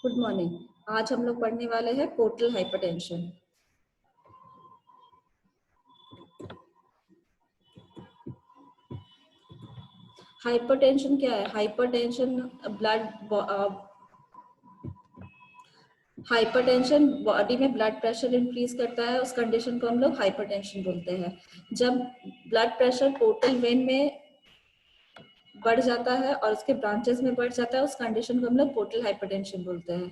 Good morning. आज हम लोग पढ़ने वाले हैं पोर्टल हाइपरटेंशन। हाइपरटेंशन क्या है? हाइपरटेंशन हाइपरटेंशन बॉडी में ब्लड प्रेशर इंक्रीज करता है। उस कंडीशन को हम लोग हाइपरटेंशन बोलते हैं। जब ब्लड प्रेशर पोर्टल वेन में बढ़ जाता है और उसके ब्रांचेस में बढ़ जाता है, उस कंडीशन को हम लोग पोर्टल हाइपरटेंशन बोलते हैं।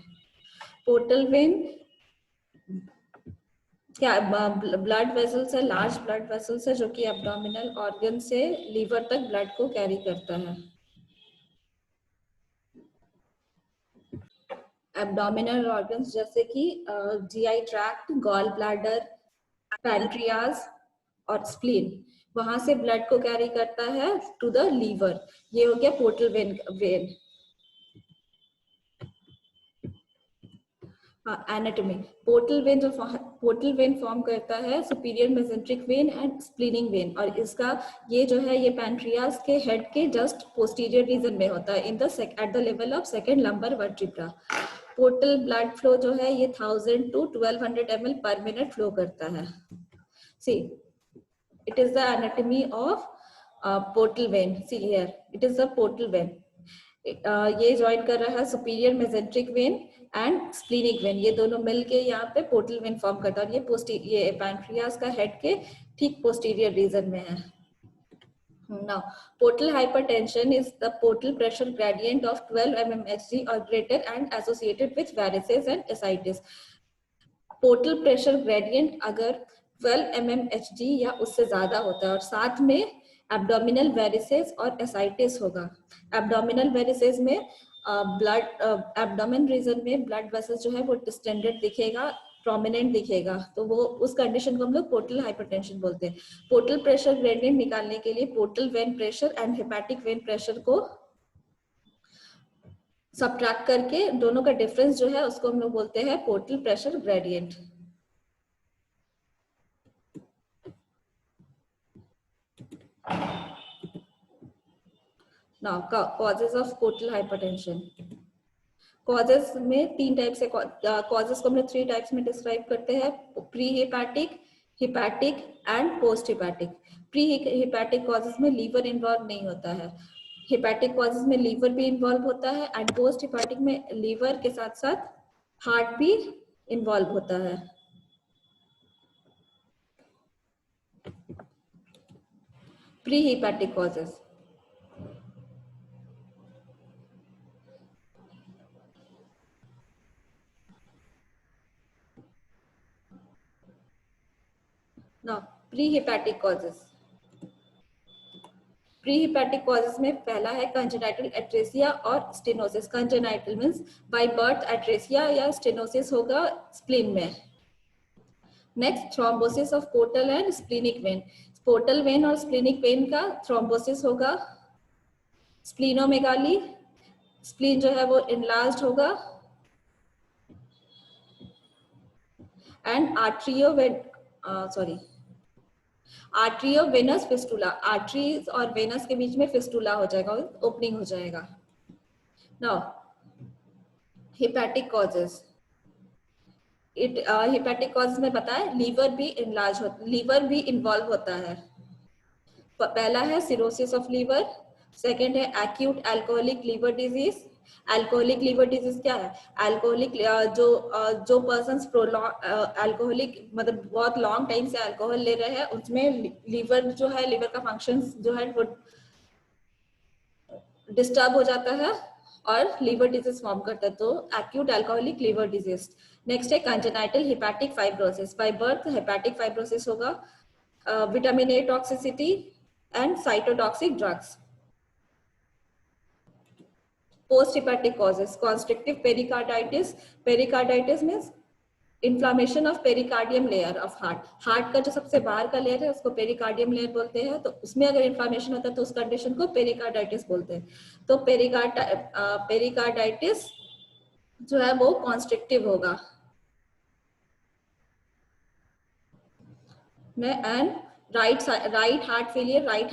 पोर्टल वेन क्या ब्लड वेसल्स है, लार्ज ब्लड वेसल्स है जो कि एब्डोमिनल ऑर्गन से लीवर तक ब्लड को कैरी करता है। एब्डोमिनल ऑर्गन्स जैसे कि GI tract, gall bladder, pancreas और स्प्लीन, वहां से ब्लड को कैरी करता है टू द लीवर। ये हो गया portal vein. Anatomy. Portal vein form करता है superior mesenteric vein and splenic vein, और इसका ये जो है ये पैनक्रियाज के हेड के जस्ट पोस्टीरियर रीजन में होता है, in the at the level of second lumbar vertebra. Portal blood flow जो है ये 1000 to 1200 ml पर मिनट फ्लो करता है। सी it is the anatomy of portal vein. See here it is the portal vein. ये ज्वाइन कर रहा है superior mesenteric vein and splenic when, ये दोनों मिलके यहाँ पे पोर्टल वेन फॉर्म करता है। और ये पैनक्रियाज का हेड के ठीक पोस्टीरियर रीजन में है। Now, portal hypertension is the portal pressure gradient of 12 mmHg or greater and associated with varices and ascites. Portal pressure gradient अगर 12 mmHg या उससे ज्यादा होता है और साथ में एब्डोमिनल वेरिसेस और एसाइटिस होगा। एब्डोमिनल वेरिसेस में ब्लड एब्डोमेन रीजन में ब्लड वेसल्स जो है वो डिस्टेंडेड दिखेगा, प्रोमिनेंट दिखेगा, तो वो उस कंडीशन को हम लोग पोर्टल हाइपरटेंशन बोलते हैं। पोर्टल प्रेशर ग्रेडियंट निकालने के लिए portal vein pressure and hepatic when pressure को सबट्रैक्ट करके दोनों का डिफरेंस जो है उसको हम लोग बोलते हैं portal pressure gradient. Now, causes of portal hypertension. Causes में तीन टाइप से कॉजेस को हम लोग 3 टाइप्स में डिस्क्राइब करते हैं: pre hepatic, hepatic and post hepatic. Pre hepatic causes में लीवर इन्वॉल्व नहीं होता है, हिपैटिक कॉजेस में लीवर भी इन्वॉल्व होता है, एंड पोस्ट हिपैटिक में लीवर के साथ साथ हार्ट भी इन्वॉल्व होता है। Pre hepatic causes Now, pre-hepatic causes. Pre-hepatic causes में पहला है कंजेनाइटल एट्रेसिया और stenosis. Congenital means by birth atresia या स्टेनोसिस होगा स्प्लीन में। Next, thrombosis of portal and splenic vein. Portal vein और स्प्लीनिक वेन का थ्रोम्बोसिस होगा। स्प्लीनोमेगाली, स्प्लीन जो है वो इनलार्ज्ड होगा। एंड आर्ट्रियोवेनस फिस्टुला, आर्टरीज और वेनस के बीच में फिस्टुला हो जाएगा, ओपनिंग हो जाएगा। Now hepatic causes, hepatic causes में बताएं लीवर भी इन्वॉल्व होता है। पहला है सिरोसिस ऑफ लीवर, सेकेंड है acute alcoholic liver disease. Alcoholic liver disease क्या है? अल्कोहलिक जो पर्सन्स अल्कोहलिक मतलब बहुत लॉन्ग टाइम से अल्कोहल ले रहे हैं, उसमें लीवर जो है, लीवर का फंक्शन जो है वो डिस्टर्ब हो जाता है और लीवर डिजीज फॉर्म करता है, तो acute alcoholic liver disease. Next है congenital hepatic fibrosis, by birth hepatic fibrosis होगा। Vitamin A toxicity and cytotoxic drugs. Post hepatic causes, constrictive pericarditis. Pericarditis means inflammation of pericardium layer of heart का जो सबसे बाहर का layer है उसको pericardium layer बोलते हैं, तो उसमें अगर इन्फ्लामेशन होता है तो उस कंडीशन को पेरिकार्डाइटिस बोलते हैं। तो पेरिकार्डाइटिस जो है वो कॉन्स्ट्रिक्टिव होगा। And right heart failure, right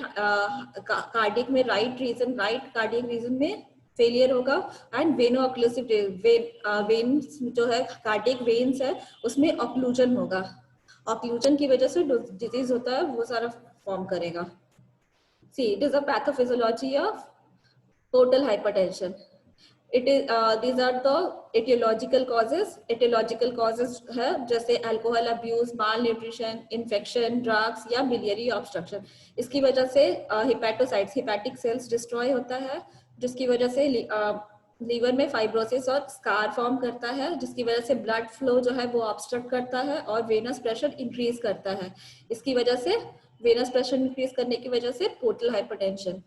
cardiac में राइट कार्डियक रीजन में फेलियर होगा एंड वेनो ऑक्लूसिव वेन्स जो है कार्डियक वेन्स है उसमें ऑक्लूजन होगा, ऑक्लूजन की वजह से डिजीज होता है वो सारा फॉर्म करेगा। See it is a pathophysiology of portal hypertension. It is these are the aetiological causes. Aetiological causes है जैसे alcohol abuse, malnutrition, infection, drugs या बिलियरी ऑब्स्ट्रक्शन। इसकी वजह से हिपैटोसाइट्स, हिपैटिक सेल्स डिस्ट्रॉय होता है जिसकी वजह से लीवर में फाइब्रोसिस और स्कार फॉर्म करता है जिसकी वजह से ब्लड फ्लो जो है वो ऑब्स्ट्रक्ट करता है और वेनस प्रेशर इंक्रीज करता है। इसकी वजह से वेनस प्रेशर इंक्रीज करने की वजह से portal hypertension.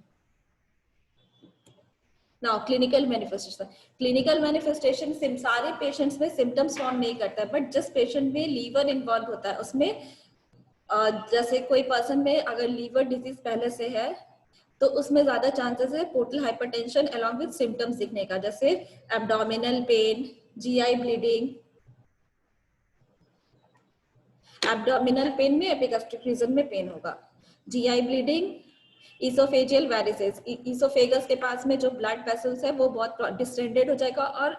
Now clinical manifestation. Clinical manifestation सारे पेशेंट्स में सिम्टम्स फॉर्म नहीं करता है, बट जिस पेशेंट में लीवर इन्वॉल्व होता है उसमें जैसे कोई पर्सन में अगर लीवर डिजीज पहले से है तो उसमें ज्यादा चांसेस है portal hypertension along with symptoms दिखने का, जैसे abdominal pain, GI bleeding. Abdominal pain में एपिगैस्ट्रिक रीजन में पेन होगा, GI bleeding, oesophageal varices, oesophagus के पास में जो ब्लड वेसल्स है वो बहुत डिस्टेंडेड हो जाएगा और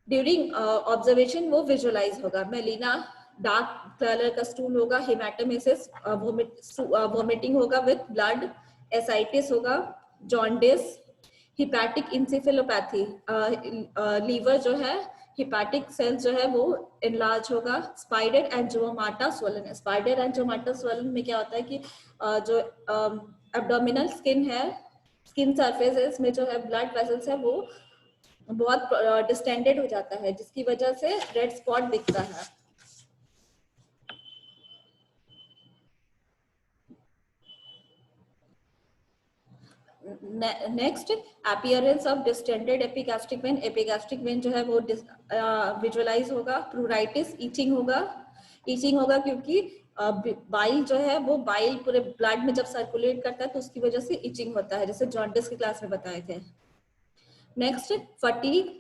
ड्यूरिंग ऑब्जर्वेशन वो विजुअलाइज होगा। मेलिना, डार्क कलर का स्टूल होगा, हेमाटोमेसिस, वोमिटिंग होगा विद ब्लड, एसाइटिस होगा, जॉन्डिस, हिपैटिक इंसेफेलोपैथी, लीवर जो है हिपैटिक सेल्स जो है वो इनलार्ज होगा, स्पाइडर एंजियोमाटा स्वलन। स्पाइडर एंजियोमाटा स्वलन में क्या होता है कि जो एब्डोमिनल स्किन है, स्किन सरफेस में जो है ब्लड वेसल्स है वो बहुत डिस्टेंडेड हो जाता है जिसकी वजह से रेड स्पॉट दिखता है। Next, appearance of distended epigastric when. Epigastric when जो है वो विजुअलाइज होगा। प्रूराइटिस, ईचिंग होगा। ईचिंग होगा क्योंकि बाइल जो है वो बाइल पूरे ब्लड में जब सर्कुलेट करता है तो उसकी वजह से ईचिंग होता है, जैसे जॉन्डिस की क्लास में बताए थे। Next, fatigue,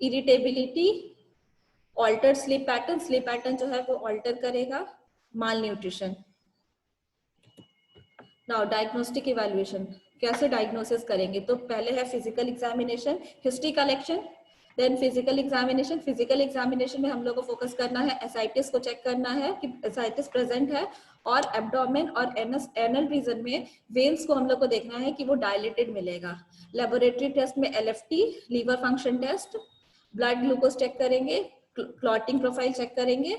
irritability, altered sleep pattern, sleep pattern जो है वो ऑल्टर करेगा, malnutrition. Now diagnostic evaluation, कैसे डायग्नोसिस करेंगे? तो पहले है physical examination, history collection, then physical examination. Physical examination में हम लोग को फोकस करना है एसाइटिस को चेक करना है कि एसाइटिस प्रेजेंट है, और एब्डोमेन और एनल रीजन में वेन्स को हम लोग को देखना है कि वो डायलेटेड मिलेगा। लेबोरेटरी टेस्ट में LFT, liver function test, blood glucose check करेंगे, क्लॉटिंग प्रोफाइल चेक करेंगे।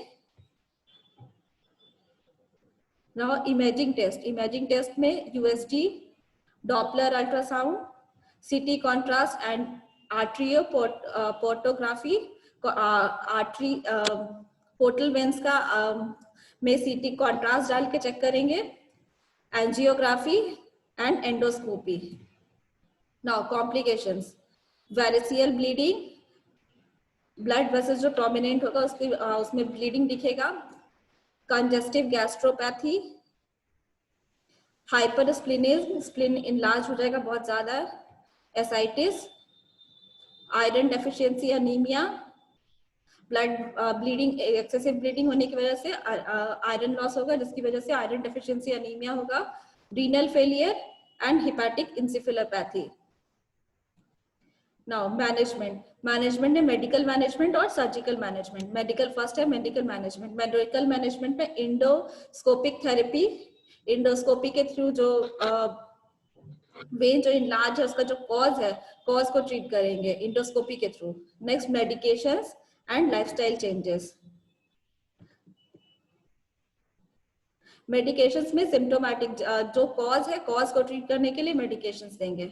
Now imaging test, imaging test में USD, Doppler ultrasound, CT contrast and arterioportography, artery portal veins का में सीटी कॉन्ट्रास्ट डाल के check करेंगे, angiography and endoscopy. Now complications, variceal bleeding, blood vessels जो prominent होगा उसकी उसमें ब्लीडिंग दिखेगा, congestive gastropathy, hypersplenism, spleen enlarge हो जाएगा बहुत ज्यादा, ascites, iron deficiency anaemia, blood bleeding, excessive bleeding होने की वजह से आयरन लॉस होगा जिसकी वजह से आयरन डेफिशिएंसी अनीमिया होगा, renal failure and hepatic encephalopathy. Now management, management में मेडिकल मैनेजमेंट और सर्जिकल मैनेजमेंट। मेडिकल फर्स्ट है मेडिकल मैनेजमेंट। मेडिकल मैनेजमेंट में इंडोस्कोपिक थेरेपी, इंडोस्कोपी के थ्रू जो वेन जो इनलार्ज है उसका जो कॉज है, कॉज को ट्रीट करेंगे इंडोस्कोपी के through. Next, medications and lifestyle changes. Medications में सिम्टोमेटिक जो कॉज है, कॉज को ट्रीट करने के लिए मेडिकेशंस देंगे।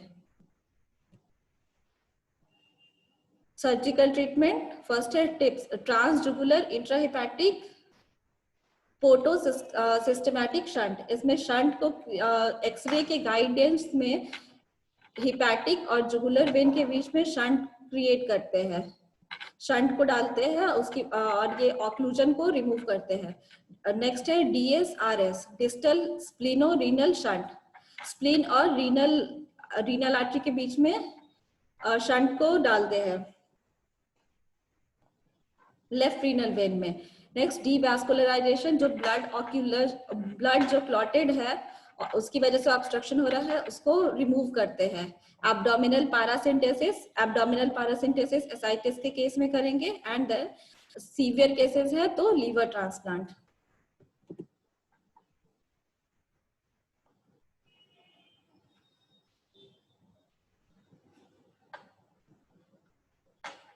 सर्जिकल ट्रीटमेंट फर्स्ट है टिप्स, ट्रांसजुगुलर इंट्राहिपैटिक फोटो सिस्टमैटिक शंट। इसमें शंट को एक्सरे के गाइडेंस में हिपैटिक और जुगुलर वेन के बीच में शंट क्रिएट करते हैं, शंट को डालते हैं उसकी और ये ऑक्लूजन को रिमूव करते हैं। नेक्स्ट है DSRS, distal spleno renal shunt. Spleen और रीनल आर्टरी के बीच में शंट को डालते हैं लेफ्ट रीनल वेन में। नेक्स्ट, डीवास्कुलराइजेशन, जो ब्लड जो क्लॉटेड है उसकी वजह से ऑब्स्ट्रक्शन हो रहा है, उसको रिमूव करते हैं। एब्डोमिनल पैरासिंथेसिस एसाइटिस के केस में करेंगे, एंड द सीवियर केसेस है तो लीवर ट्रांसप्लांट।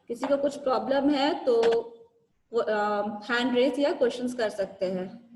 किसी को कुछ प्रॉब्लम है तो हैंड रेस या क्वेश्चंस कर सकते हैं।